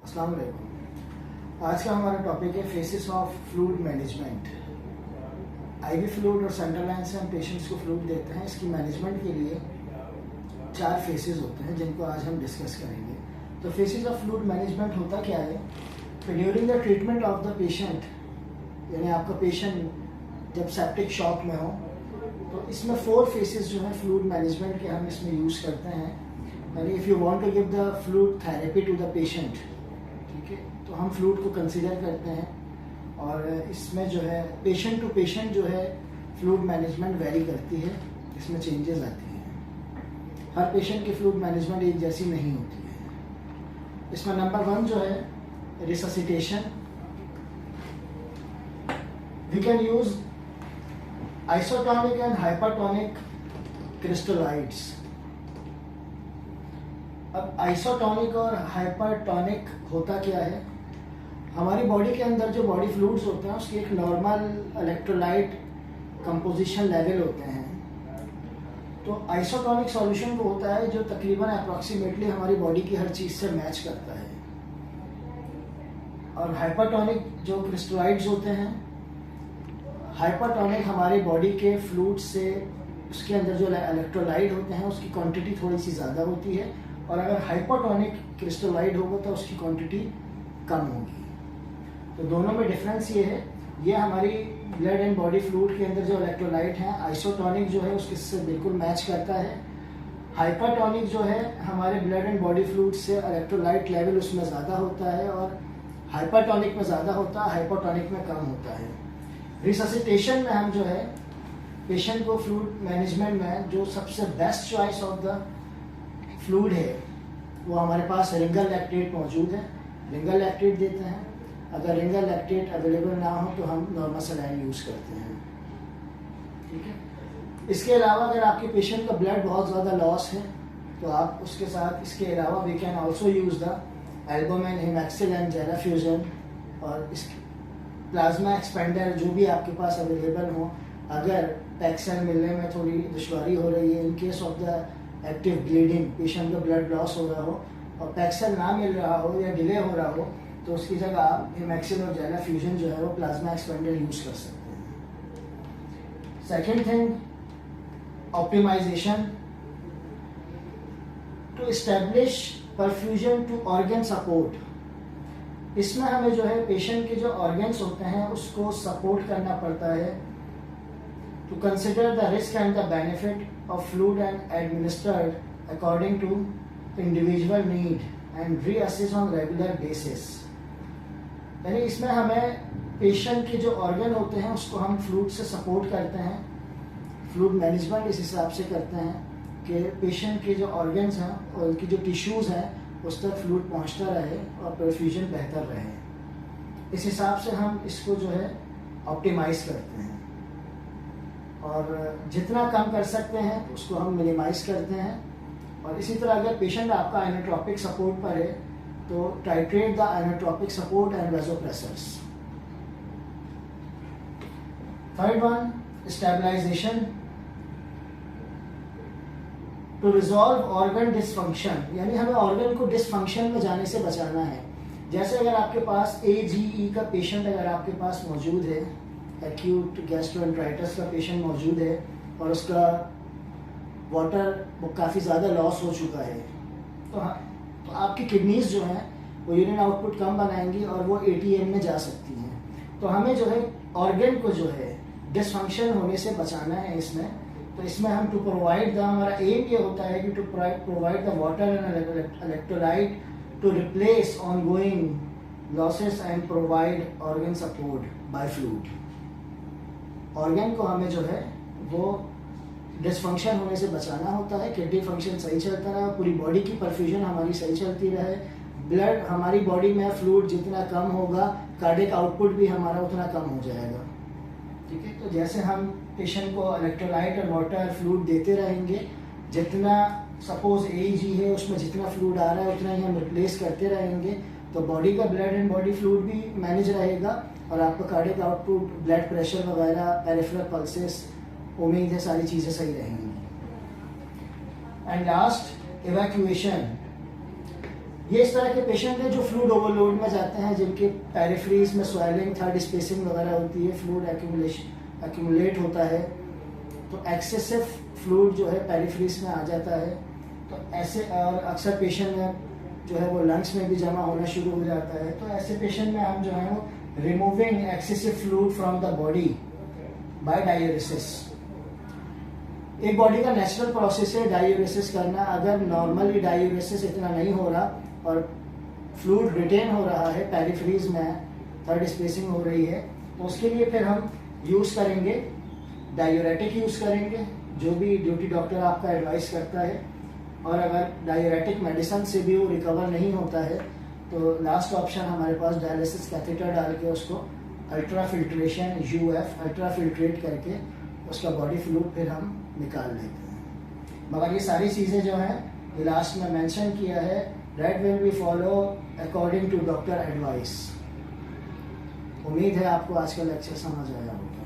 अस्सलाम वालेकुम। आज का हमारा टॉपिक है faces of fluid management. IV fluid और सेंट्रल लाइन से हम पेशेंट्स को फ्लूइड देते हैं। इसकी मैनेजमेंट के लिए 4 फेसेस होते हैं जिनको आज हम डिस्कस करेंगे। तो फेसेस ऑफ फ्लूइड मैनेजमेंट होता क्या है कि during the treatment of the patient, यानी आपका पेशेंट जब सेप्टिक शॉक में हो तो इसमें 4 फेसेस जो है फ्लूइड मैनेजमेंट के हम इसमें यूज़ करते हैं। यानी if you want to give the fluid therapy to the patient, ठीक है, तो हम फ्लूइड को कंसीडर करते हैं। और इसमें जो है पेशेंट टू पेशेंट जो है फ्लूइड मैनेजमेंट वेरी करती है, इसमें चेंजेस आती हैं। हर पेशेंट की फ्लूइड मैनेजमेंट एक जैसी नहीं होती है। इसमें नंबर 1 जो है resuscitation. We can use isotonic and hypertonic crystalloids. अब आइसोटोनिक और हाइपरटोनिक होता क्या है? हमारी बॉडी के अंदर जो बॉडी फ्लूइड्स होते हैं उसकी एक नॉर्मल इलेक्ट्रोलाइट कंपोजिशन लेवल होते हैं। तो आइसोटोनिक सॉल्यूशन वो होता है जो तकरीबन अप्रॉक्सीमेटली हमारी बॉडी की हर चीज़ से मैच करता है। और हाइपरटोनिक जो क्रिस्टलाइड्स होते हैं, हाइपरटोनिक हमारी बॉडी के फ्लूइड से उसके अंदर जो इलेक्ट्रोलाइट होते हैं उसकी क्वांटिटी थोड़ी सी ज़्यादा होती है, और अगर हाइपरटोनिक क्रिस्टलाइट होगा तो उसकी क्वांटिटी कम होगी। तो दोनों में डिफरेंस ये है, ये हमारी ब्लड एंड बॉडी फ्लूइड के अंदर जो इलेक्ट्रोलाइट हैं, आइसोटोनिक जो है उसके से बिल्कुल मैच करता है। हाइपरटोनिक जो है हमारे ब्लड एंड बॉडी फ्लूइड से इलेक्ट्रोलाइट लेवल उसमें ज़्यादा होता है, और हाइपरटोनिक में ज़्यादा होता है, हाइपोटोनिक में कम होता है। रिससिटेशन में हम जो है पेशेंट को फ्लूइड मैनेजमेंट में जो सबसे best choice of the fluid है वो हमारे पास रिंगर लैक्टेट मौजूद है। रिंगर लैक्टेट देते हैं। अगर रिंगर लैक्टेट अवेलेबल ना हो तो हम नॉर्मल सलाइन यूज़ करते हैं, ठीक है। इसके अलावा अगर आपके पेशेंट का ब्लड बहुत ज़्यादा लॉस है तो आप उसके साथ इसके अलावा we can also use the albumin, haemaccel and gelofusine, और इस प्लाज्मा एक्सपेंडर जो भी आपके पास अवेलेबल हो। अगर पैक्सेल मिलने में थोड़ी दुश्वारी हो रही है, in case of the active bleeding, patient का ब्लड लॉस हो रहा हो और पैक्सेल ना मिल रहा हो या डिले हो रहा हो, तो उसकी जगह आप हिमैक्सिल और जेलाफ्यूजन जो है वो प्लाज्मा एक्सपेंडर यूज़ कर सकते हैं। Second thing, optimisation to establish perfusion to organ support. इसमें हमें जो है पेशेंट के जो ऑर्गन्स होते हैं उसको सपोर्ट करना पड़ता है। To consider the risk and the benefit of fluid and administered according to individual need and reassess on regular basis। यानी इसमें हमें पेशेंट के जो ऑर्गन होते हैं उसको हम फ्लूइड से सपोर्ट करते हैं। फ्लूइड मैनेजमेंट इस हिसाब से करते हैं कि पेशेंट के जो ऑर्गन्स हैं और उनकी जो टिश्यूज़ हैं उस तक फ्लूइड पहुंचता रहे और परफ्यूजन बेहतर रहे। इस हिसाब से हम इसको जो है ऑप्टिमाइज करते हैं, और जितना कम कर सकते हैं उसको हम मिनिमाइज करते हैं। और इसी तरह अगर पेशेंट आपका आइनोट्रोपिक सपोर्ट पर है तो titrate the inotropic support and vasopressors. Third one, stabilisation to resolve organ dysfunction. यानी हमें ऑर्गन को डिसफंक्शन में जाने से बचाना है। जैसे अगर आपके पास AGE का पेशेंट अगर आपके पास मौजूद है, एक्यूट गैस्ट्रोएंटेराइटिस का पेशेंट मौजूद है और उसका वाटर काफ़ी ज़्यादा लॉस हो चुका है, तो हाँ, तो आपकी किडनीज जो हैं वो यूरिन आउटपुट कम बनाएंगी और वो ATM में जा सकती हैं। तो हमें जो है ऑर्गन को जो है डिसफंक्शन होने से बचाना है इसमें। तो इसमें हम टू प्रोवाइड द, हमारा एम ये होता है कि to provide the water and electrolyte to replace ongoing losses and provide organ support by fluid. Organ को हमें जो है वो डिसफंक्शन होने से बचाना होता है, किडनी फंक्शन सही चलता रहे, पूरी बॉडी की परफ्यूजन हमारी सही चलती रहे। ब्लड हमारी बॉडी में फ्लूइड जितना कम होगा कार्डियक आउटपुट भी हमारा उतना कम हो जाएगा, ठीक है। तो जैसे हम पेशेंट को इलेक्ट्रोलाइट और वाटर फ्लूइड देते रहेंगे, जितना सपोज AEG है उसमें जितना फ्लूइड आ रहा है उतना ही हम रिप्लेस करते रहेंगे, तो बॉडी का ब्लड एंड बॉडी फ्लूइड भी मैनेज रहेगा और आपका कार्डियक आउटपुट, ब्लड प्रेशर वगैरह, पेरिफेरल पल्सेस, उम्मीद है सारी चीज़ें सही रहेंगी। And last, evacuation. ये इस तरह के पेशेंट हैं जो फ्लूइड ओवरलोड में जाते हैं, जिनके पेरिफ्रीज में स्वेलिंग, थर्ड स्पेसिंग वगैरह होती है, फ्लूइड एक्यूमुलेट होता है, तो एक्सेसिव फ्लूइड जो है पेरिफ्रीज में आ जाता है। तो ऐसे, और अक्सर पेशेंट में जो है वो लंग्स में भी जमा होना शुरू हो जाता है। तो ऐसे पेशेंट में हम जो है वो removing excessive fluid from the body by diuresis, एक बॉडी का नेचुरल प्रोसेस है डायूरेसिस करना। अगर नॉर्मली डायूरेसिस इतना नहीं हो रहा और फ्लूइड रिटेन हो रहा है पेरिफ्रीज में, थर्ड स्पेसिंग हो रही है, तो उसके लिए फिर हम यूज़ करेंगे डायूरेटिक यूज़ करेंगे, जो भी ड्यूटी डॉक्टर आपका एडवाइस करता है। और अगर डायूरेटिक मेडिसिन से भी वो रिकवर नहीं होता है तो लास्ट ऑप्शन हमारे पास डायलिसिस कैथेटर डाल के उसको ultra filtration UF ultra filtrate करके उसका बॉडी फ्लूइड फिर हम निकाल लेते हैं। मगर ये सारी चीज़ें जो हैं ये लास्ट में मेंशन किया है, that will be follow according to doctor advice. उम्मीद है आपको आज का लेक्चर समझ आया होगा।